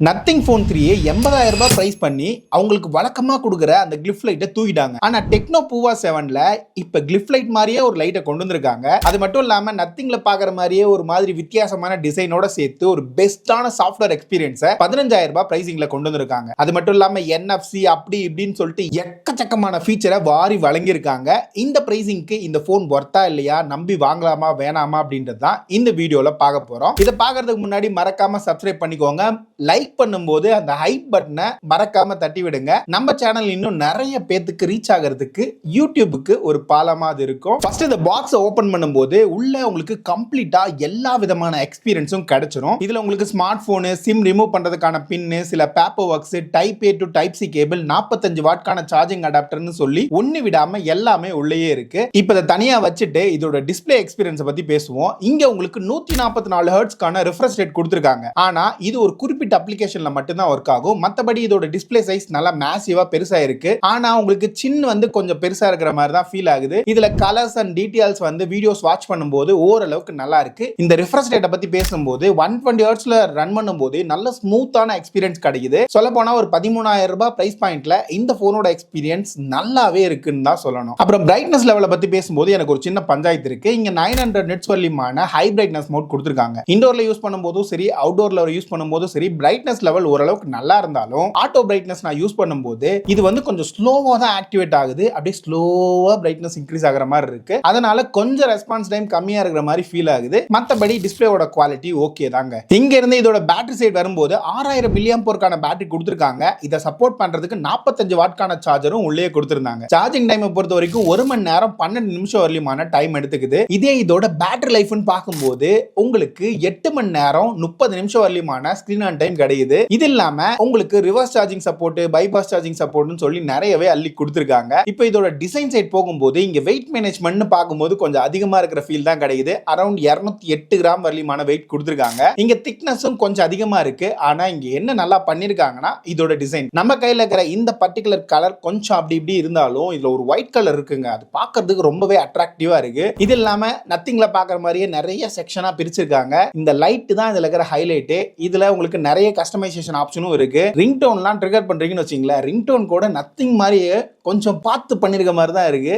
Nothing phone 3 80,000 ரூபாய் price பண்ணி அவங்களுக்கு வழக்கமா கொடுக்குற அந்த கிளிஃப் லைட்டை தூக்கிட்டாங்க. ஆனா டெக்னோ பூவா 7ல இப்ப கிளிஃப் லைட் மாதிரியே ஒரு லைட்டை கொண்டு வந்திருக்காங்க. அது மட்டும் இல்லாம நத்திங்ல பாக்குற மாதிரியே ஒரு மாதிரி வித்தியாசமான டிசைனோட சேர்த்து ஒரு பெஸ்டான சாஃப்ட்வேர் எக்ஸ்பீரியன்ஸை 15,000 ரூபாய் பிரைசிங்ல கொண்டு வந்திருக்காங்க. அது மட்டும் இல்லாம NFC அப்படி இப்படின்னு சொல்லிட்டு எக்கச்சக்கமான ஃபீச்சரை வாரி வழங்கியிருக்காங்க. இந்த பிரைசிங்க்கு இந்த போன் ஒர்த்தா இல்லையா, நம்பி வாங்கலாமா வேணாமா அப்படின்றது தான் இந்த வீடியோல பார்க்க போறோம். இதை பார்க்கறதுக்கு முன்னாடி மறக்காம சப்ஸ்கிரைப் பண்ணிக்கோங்க. லைக் பண்ணும்போது அந்த ஹைப் பட்டனை மறக்காம தட்டி விடுங்க. நம்ம சேனல் இன்னும் நிறைய பேத்துக்கு ரீச் ஆகிறதுக்கு யூடியூபுக்கு ஒரு பாலமா அது இருக்கும். ஃபர்ஸ்ட் இந்த பாக்ஸ் ஓபன் பண்ணும்போது உள்ள உங்களுக்கு கம்ப்ளீட்டா எல்லா விதமான எக்ஸ்பீரியன்ஸும் கிடைச்சிரும். இதுல உங்களுக்கு ஸ்மார்ட் போனு, சிம் ரிமூவ் பண்றதுக்கான பின்னு, சில paper works, type A to type C cable, 45 வாட்கான சார்ஜிங் அடாப்டர்னு சொல்லி ஒண்ணு விடாம எல்லாமே உள்ளேயே இருக்கு. இப்போ இதை தனியா வச்சுட்டு இதோட டிஸ்பிளே எக்ஸ்பீரியன்ஸ் பத்தி பேசுவோம். இங்க உங்களுக்கு 144 ஹெர்ட்ஸ்க்கான ரிஃப்ரெஷ் ரேட் கொடுத்திருக்காங்க. ஆனா இது ஒரு குறிப்பிட்ட அப்ளிகேஷன்ல மட்டும் தான் ஒர்க் ஆகும். மத்தபடி இதோட டிஸ்ப்ளே சைஸ் நல்லா மேசிவா பெருசா இருக்கு. ஆனா உங்களுக்கு சின்ன வந்து கொஞ்சம் பெருசா இருக்கிற மாதிரி தான் ஃபீல் ஆகுது. இதுல கலர்ஸ் அண்ட் டீடைல்ஸ் வந்து வீடியோஸ் வாட்ச் பண்ணும்போது ஓரளவுக்கு நல்லா இருக்கு. இந்த ரிஃப்ரெஷ் ரேட்டை பத்தி பேசும்போது 120 ஹெர்ட்ஸ்ல ரன் பண்ணும்போது நல்ல ஸ்மூத்தான எக்ஸ்பீரியன்ஸ் கிடைக்குது. சொல்ல போனா ஒரு 13,000 ரூபாய் பிரைஸ் பாயிண்ட்ல இந்த போனோட எக்ஸ்பீரியன்ஸ் நல்லாவே இருக்குன்னு தான் சொல்லணும். அப்புறம் பிரைட்னஸ் லெவலை பத்தி பேசும்போது எனக்கு ஒரு சின்ன பஞ்சாயத்து இருக்கு. இங்க 900 நிட்ஸ் வரலியமான ஹை பிரைட்னஸ் மோட் கொடுத்திருக்காங்க. இன்டோர்ல யூஸ் பண்ணும்போதும் சரி, அவுட்டோர்ல யூஸ் பண்ணும்போதும் சரி, பிரைட்னஸ் லெவல் ஓரளவுக்கு நல்லா இருந்தாலும் ஆட்டோ பிரைட்னஸ் நான் யூஸ் பண்ணும்போது இது வந்து கொஞ்சம் ஸ்லோவா தான் ஆக்டிவேட் ஆகுது. அப்படியே ஸ்லோவா பிரைட்னஸ் இன்க்ரீஸ் ஆகிற மாதிரி இருக்கு. அதனால கொஞ்சம் ரெஸ்பான்ஸ் டைம் கம்மியா இருக்கிற மாதிரி ஃபீல் ஆகுது. மத்தபடி டிஸ்பிளேயோட குவாலிட்டி ஓகே தாங்க. இங்க இருந்து இதோட பேட்டரி சைடு வரும்போது 6000 mAh பேட்டரி கொடுத்திருக்காங்க. இதை சப்போர்ட் பண்றதுக்கு 45 வாட்கான சார்ஜரும் உள்ளே கொடுத்திருந்தாங்க. சார்ஜிங் டைம் பொறுத்த வரைக்கும் 1 மணி நேரம் 12 நிமிஷம் வரலியமான டைம் எடுத்துக்குது. இதே இதோட பேட்டரி லைஃப்னு பார்க்கும்போது உங்களுக்கு 8 மணி நேரம் 30 நிமிஷம் வரலியமான ஸ்கிரீன் ஆன் டைம் கிடைக்குது. இது இல்லாம உங்களுக்கு reverse charging support, bypass charging சப்போர்ட்னு சொல்லி நிறையவே அள்ளி கொடுத்திருக்காங்க. இப்போ இதோட டிசைன் சைட் போகும்போது இங்க வெயிட் மேனேஜ்மென்ட் பார்க்கும்போது கொஞ்சம் அதிகமா இருக்கிற ஃபீல் தான் கிடைக்குது. அரௌண்ட் 208 கிராம் வரலியமான வெயிட் கொடுத்திருக்காங்க. இங்க திக்னஸும் கொஞ்சம் அதிகமா இருக்கு. ஆனா இங்க என்ன நல்லா பண்ணிருக்காங்கன்னா இதோட டிசைன். நம்ம கையில இருக்கிற இந்த பர்டிகுலர் கலர் கொஞ்சம் அப்படி இப்படி இருந்தாலும் இதுல ஒரு ஒயிட் கலர் இருக்குங்க. அது பார்க்கிறதுக்கு ரொம்பவே அட்ராக்டிவா இருக்கு. இது இல்லாம நத்திங்ல பாக்குற மாதிரியே நிறைய செக்ஷனா பிரிச்சிருக்காங்க. இந்த லைட் தான் இதுல இருக்கிற ஹைலைட். இதுல உங்களுக்கு நிறைய கஸ்டமைசேஷன் ஆப்ஷனும் இருக்கு. ரிங்டோன்லாம் ட்ரிகர் பண்றீங்கன்னு வச்சுங்களேன், ரிங்டோன் கூட நத்திங் மாதிரியே கொஞ்சம் பார்த்து பண்ணிருக்க மாதிரி தான் இருக்கு.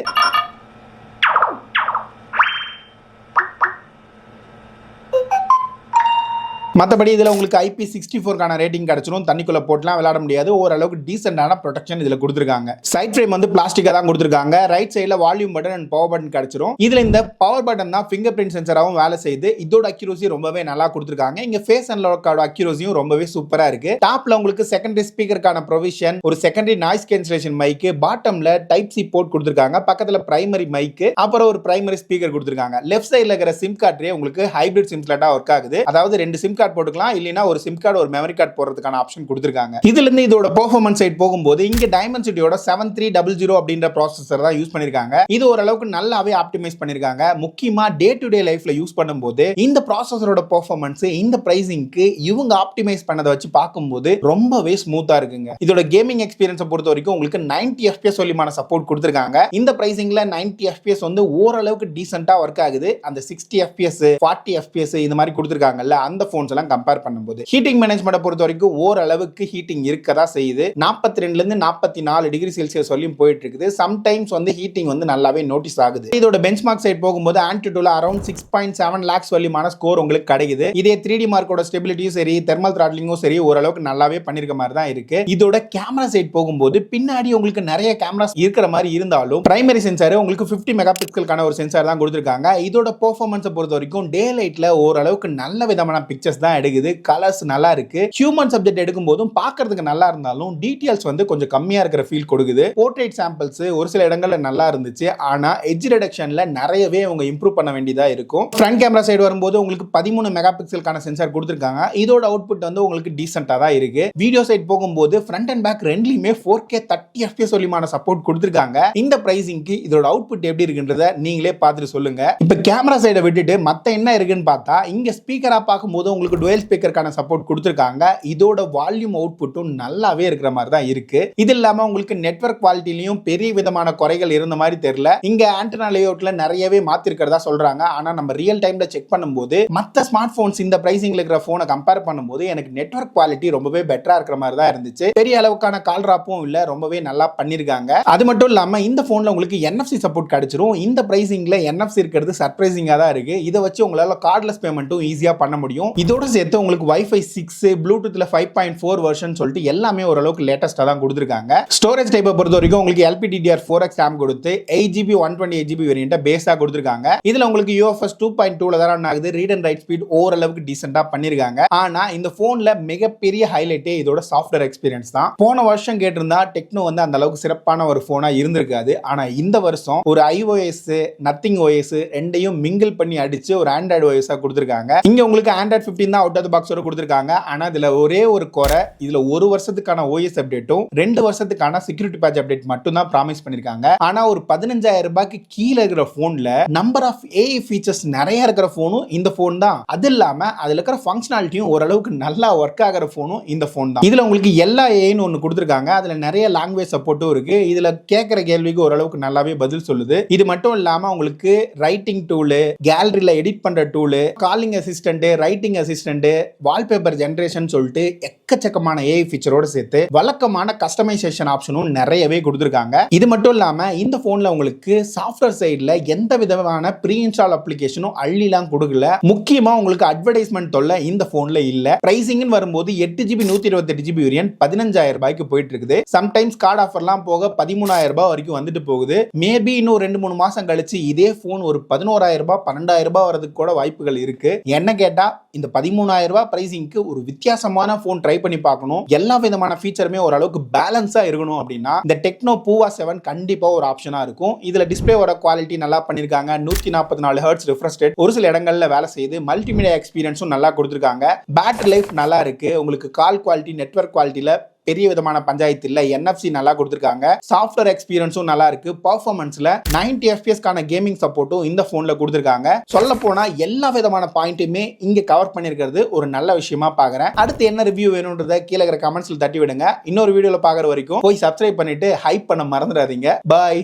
மற்றபடி இதில் உங்களுக்கு IP64 ரேட்டிங் கிடைச்சிரும். தண்ணிக்குள்ள போட்டுலாம் விளையாட முடியாது. ஓரளவுக்கு டீசென்டான ப்ரொடெக்ஷன் இதில் கொடுத்துருக்காங்க. சைட் ஃப்ரேம் வந்து பிளாஸ்டிக்காக தான் கொடுத்துருக்காங்க. ரைட் சைடில் volume button and power button கிடைச்சிரும். இதில் இந்த பவர் பட்டன் தான் ஃபிங்கர் பிரிண்ட் சென்சராகவும் வேலை செய்யுது. இதோட அக்யூரசி ரொம்பவே நல்லா கொடுத்துருக்காங்க. இங்க ஃபேஸ் அண்ட் லாக்கோட அக்யூரசியும் ரொம்பவே சூப்பரா இருக்கு. டாப்ல உங்களுக்கு செகண்டரி ஸ்பீக்கருக்கான ப்ரொவிஷன், ஒரு செகண்டரி நாய்ஸ் கேன்சலேஷன் மைக், பாட்டம்ல டைப் C போர்ட் கொடுத்துருக்காங்க. பக்கத்துல பிரைமரி மைக், அப்புறம் ஒரு பிரைமரி ஸ்பீக்கர் கொடுத்துருக்காங்க. லெஃப்ட் சைடில் இருக்கிற சிம் கார்ட்லயே உங்களுக்கு ஹைபிரிட் சிம் ஸ்லாட்டா ஒர்க் ஆகுது. அதாவது 2 சிம் கார்டு போட்டுக்கலாம், இல்லனா ஒரு சிம் கார்டு ஒரு மெமரி கார்டு போடுறதுக்கான ஆப்ஷன் கொடுத்திருக்காங்க. இதுல இருந்து இதோட பெர்ஃபார்மன்ஸ் சைடு போகும்போது இங்க டைமென்சிட்டியோட 7300 அப்படிங்கற ப்ராசஸர் தான் யூஸ் பண்ணிருக்காங்க. இது ஓரளவுக்கு நல்லாவே ஆப்டிமைஸ் பண்ணிருக்காங்க. முக்கியமா டே டு டே லைஃப்ல யூஸ் பண்ணும்போது இந்த ப்ராசஸரோட பெர்ஃபார்மன்ஸ் இந்த பிரைசிங்க்கு இவங்க ஆப்டிமைஸ் பண்ணதை வச்சு பார்க்கும்போது ரொம்பவே ஸ்மூத்தா இருக்குங்க. இதோட கேமிங் எக்ஸ்பீரியன்ஸை பொறுத்த வரைக்கும் உங்களுக்கு 90 FPS வரலியமான சப்போர்ட் கொடுத்திருக்காங்க. இந்த பிரைசிங்ல 90 FPS வந்து ஓரளவுக்கு டீசென்ட்டா ஒர்க் ஆகுது. அந்த 60 FPS 40 FPS இந்த மாதிரி கொடுத்திருக்காங்கல்ல, அந்த போன்ஸ் எல்லாம் கம்பேர் பண்ணும்போது ஹீட்டிங் மேனேஜ்மென்ட் பொறுத்த வரைக்கும் ஓரளவுக்கு ஹீட்டிங் இருக்கதா செய்யுது. 42ல இருந்து 44 டிகிரி செல்சியஸ் வரையும் போயிட்டு இருக்குது. சம்டைம்ஸ் வந்து ஹீட்டிங் வந்து நல்லாவே நோட்டீஸ் ஆகுது. இதோட பெஞ்ச்மார்க் சைடு போகும்போது ஆன்டிடூல அரௌண்ட் 6.7 லாக்ஸ் வரலியமான ஸ்கோர் உங்களுக்கு கிடைக்குது. இதே 3D மார்க்கோட ஸ்டெபிலிட்டியும் சரி, தெர்மல் த்ராட்லிங்கும் சரி ஓரளவுக்கு நல்லாவே பண்ணிருக்க மாதிரி தான் இருக்கு. இதோட கேமரா சைடு போகும்போது பின்னாடி உங்களுக்கு நிறைய கேமராஸ் இருக்கிற மாதிரி இருந்தாலும் பிரைமரி சென்சார் உங்களுக்கு 50 மெகா பிக்சலுக்கான ஒரு சென்சார் தான் கொடுத்திருக்காங்க. இதோட பெர்ஃபார்மன்ஸை பொறுத்த வரைக்கும் டே லைட்ல ஓரளவுக்கு நல்ல விதமான பிக்சர்ஸ் தான் எடுக்குது. கலர்ஸ் நல்லா இருக்கு. ஹியூமன் சப்ஜெக்ட் எடுக்கும் போதும் பார்க்கிறதுக்கு நல்லா இருந்தாலும் டீடைல்ஸ் வந்து கொஞ்சம் கம்மியா இருக்கிற ஃபீல் கொடுக்குது. போர்ட்ரேட் சாம்பிள்ஸ் ஒரு சில இடங்கள்ல நல்லா இருந்துச்சு. ஆனா எட்ஜ் ரிடக்ஷன்ல நிறையவே அவங்க இம்ப்ரூவ் பண்ண வேண்டியதா இருக்கும். ஃப்ரண்ட் கேமரா சைடு வரும்போது உங்களுக்கு 13 மெகா பிக்சலுக்கான சென்சார் கொடுத்திருக்காங்க. இதோட அவுட்புட் வந்து உங்களுக்கு டீசென்ட்டா தான் இருக்கு. வீடியோ சைடு போகும்போது ஃப்ரண்ட் அண்ட் பேக் ரெண்டுலயுமே 4K 30 FPS வரலியமான சப்போர்ட் கொடுத்திருக்காங்க. இந்த பிரைசிங்க்கு இதோட அவுட்புட் எப்படி இருக்குன்றத நீங்களே பார்த்துட்டு சொல்லுங்க. இப்ப கேமரா சைடை விட்டுட்டு மத்த என்ன இருக்குன்னு பார்த்தா இங்க ஸ்பீக்கரா பார்க்கும்போது உங்களுக்கு உங்களுக்கு டுவல் ஸ்பீக்கருக்கான சப்போர்ட் கொடுத்திருக்காங்க. இதோட வால்யூம் அவுட்புட்டும் நல்லாவே இருக்கிற மாதிரி தான் இருக்கு. இது இல்லாம உங்களுக்கு நெட்வொர்க் குவாலிட்டிலையும் பெரிய விதமான குறைகள் இருந்த மாதிரி தெரியல. இங்க ஆண்டனா லேஅவுட்ல நிறையவே மாத்திருக்கிறதா சொல்றாங்க. ஆனா நம்ம ரியல் டைம்ல செக் பண்ணும்போது மத்த ஸ்மார்ட் போன்ஸ் இந்த பிரைசிங்ல இருக்கிற போனை கம்பேர் பண்ணும்போது எனக்கு நெட்வொர்க் குவாலிட்டி ரொம்பவே பெட்டரா இருக்கிற மாதிரி தான் இருந்துச்சு. பெரிய அளவுக்கான கால் டிராப்பும் இல்ல, ரொம்பவே நல்லா பண்ணிருக்காங்க. அது மட்டும் இல்லாம இந்த போன்ல உங்களுக்கு NFC சப்போர்ட் கிடைச்சிரும். இந்த பிரைசிங்ல NFC இருக்கிறது சர்ப்ரைசிங்கா தான் இருக்கு. இதை வச்சு உங்களால கார்ட்லெஸ் பேமெண்ட்டும் ஈஸியா பண்ண முடியும். இதோட சேர்த்து உங்களுக்கு Wi-Fi 6, ப்ளூடூத்ல 5.4 வெர்ஷன் சொல்லிட்டு எல்லாமே ஓரளவுக்கு லேட்டஸ்டா தான் கொடுத்திருக்காங்க. ஸ்டோரேஜ் டைப்பை பொறுத்த வரைக்கும் உங்களுக்கு LPDDR4X RAM கொடுத்து 8GB 128GB வேரியண்ட்டை பேஸா கொடுத்திருக்காங்க. இதுல உங்களுக்கு UFS 2.2ல தான் ரன் ஆகுது. ரீட் அண்ட் ரைட் ஸ்பீட் ஓரளவுக்கு டீசென்ட்டா பண்ணிருக்காங்க. ஆனா இந்த போன்ல மிகப்பெரிய ஹைலைட்டே இதோட சாஃப்ட்வேர் எக்ஸ்பீரியன்ஸ் தான். போன வருஷம் கேட்டிருந்தா டெக்னோ வந்து அந்த அளவுக்கு சிறப்பான ஒரு போனா இருந்திருக்காது. ஆனா இந்த வருஷம் ஒரு iOS, நத்திங் OS ரெண்டையும் மிங்கிள் பண்ணி அடிச்சு ஒரு ஆண்ட்ராய்டு OS கொடுத்திருக்காங்க. இங்க உங்களுக்கு ஆண்ட்ராய்டு 15 தான் அவுட் ஆஃப் தி பாக்ஸோட கொடுத்திருக்காங்க. ஆனா இதுல ஒரே ஒரு குறை, இதுல ஒரு வருஷத்துக்கான OS அப்டேட்டும் 2 வருஷத்துக்கான செக்யூரிட்டி பேட்ச் அப்டேட் மட்டும் தான் ப்ராமிஸ் பண்ணிருக்காங்க. ஆனா ஒரு 15,000 ரூபாய்க்கு கீழே இருக்கிற போன்ல நம்பர் ஆஃப் AI ஃபீச்சர்ஸ் நிறைய இருக்கிற போனும் இந்த போன் தான். அது இல்லாம அதுல இருக்கிற ஃபங்க்ஷனாலிட்டியும் ஓரளவுக்கு நல்லா ஒர்க் ஆகிற போனும் இந்த போன் தான். இதுல உங்களுக்கு எல்லா ஏன்னு ஒன்னு கொடுத்திருக்காங்க. அதுல நிறைய லாங்குவேஜ் சப்போர்ட்டும் இருக்கு. இதுல கேட்கிற கேள்விக்கு ஓரளவுக்கு நல்லாவே பதில் சொல்லுது. இது மட்டும் இல்லாம உங்களுக்கு ரைட்டிங் டூல், கேலரியில எடிட் பண்ற tool, calling assistant, writing assistant, wallpaper generation சொல்லிட்டு எக்கச்சக்கமான AI ஃபீச்சரோட சேர்த்து வழக்கமான கஸ்டமைசேஷன் ஆப்ஷனும் நிறையவே கொடுத்திருக்காங்க. இது மட்டும் இல்லாம இந்த போன்ல உங்களுக்கு சாஃப்ட்வேர் சைடுல எந்த விதமான ப்ரீ இன்ஸ்டால் அப்ளிகேஷனும் அள்ளிலாம் கொடுக்கல. முக்கியமா உங்களுக்கு அட்வர்டைஸ்மெண்ட் தொல்லை இந்த போன்ல இல்ல. பிரைசிங் வரும்போது 8GB 128GB வேரியன்ட் 15,000 ரூபாய்க்கு போயிட்டு இருக்குது. சம்டைம்ஸ் கார்டு ஆஃபர்லாம் போக 13,000 ரூபாய் வரைக்கும் வந்துட்டு போகுது. மேபி இன்னும் 2-3 மாசம் கழிச்சு இதே போன் ஒரு 11,000 ரூபாய் 12,000 ரூபாய் வரதுக்கு கூட வாய்ப்புகள் இருக்கு. என்ன கேட்டா இந்த 13,000 ரூபாய் பிரைசிங்க்கு ஒரு வித்தியாசமான போன் ட்ரை பண்ணி பார்க்கணும். எல்லா விதமான ஃபீச்சருமே ஓரளவுக்கு பேலன்ஸா இருக்கணும் அப்படின்னா இந்த டெக்னோ பூவா 7 கண்டிப்பா ஒரு ஆப்ஷனா இருக்கும். இதுல டிஸ்பிளேவோட குவாலிட்டி நல்லா பண்ணிருக்காங்க. 144 Hz ரிஃப்ரெஷ் ரேட் ஒரு சில இடங்கள்ல வேலை செய்யுது. மல்டிமீடியா எக்ஸ்பீரியன்ஸும் நல்லா கொடுத்திருக்காங்க. பேட்டரி லைஃப் நல்லா இருக்கு. உங்களுக்கு கால் குவாலிட்டி, நெட்வொர்க் குவாலிட்டியில பெரிய விதமான பஞ்சாயத்து இல்ல. NFC நல்லா கொடுத்திருக்காங்க. சாஃப்ட்வேர் எக்ஸ்பீரியன்ஸும் நல்லா இருக்கு. பெர்ஃபார்மன்ஸ்ல 90 FPS கான கேமிங் சப்போர்ட்டும் இந்த போன்ல கொடுத்திருக்காங்க. சொல்ல போனா எல்லா விதமான பாயிண்ட்டுமே இங்க கவர் பண்ணிருக்கிறது ஒரு நல்ல விஷயமா பாக்குறேன். அடுத்து என்ன ரிவ்யூ வேணும்ன்றத கீழே இருக்கிற கமெண்ட்ஸ்ல தட்டி விடுங்க. இன்னொரு வீடியோல பாக்குற வரைக்கும் போய் சப்ஸ்கிரைப் பண்ணிட்டு ஹைப் பண்ண மறந்துடாதீங்க. பாய்.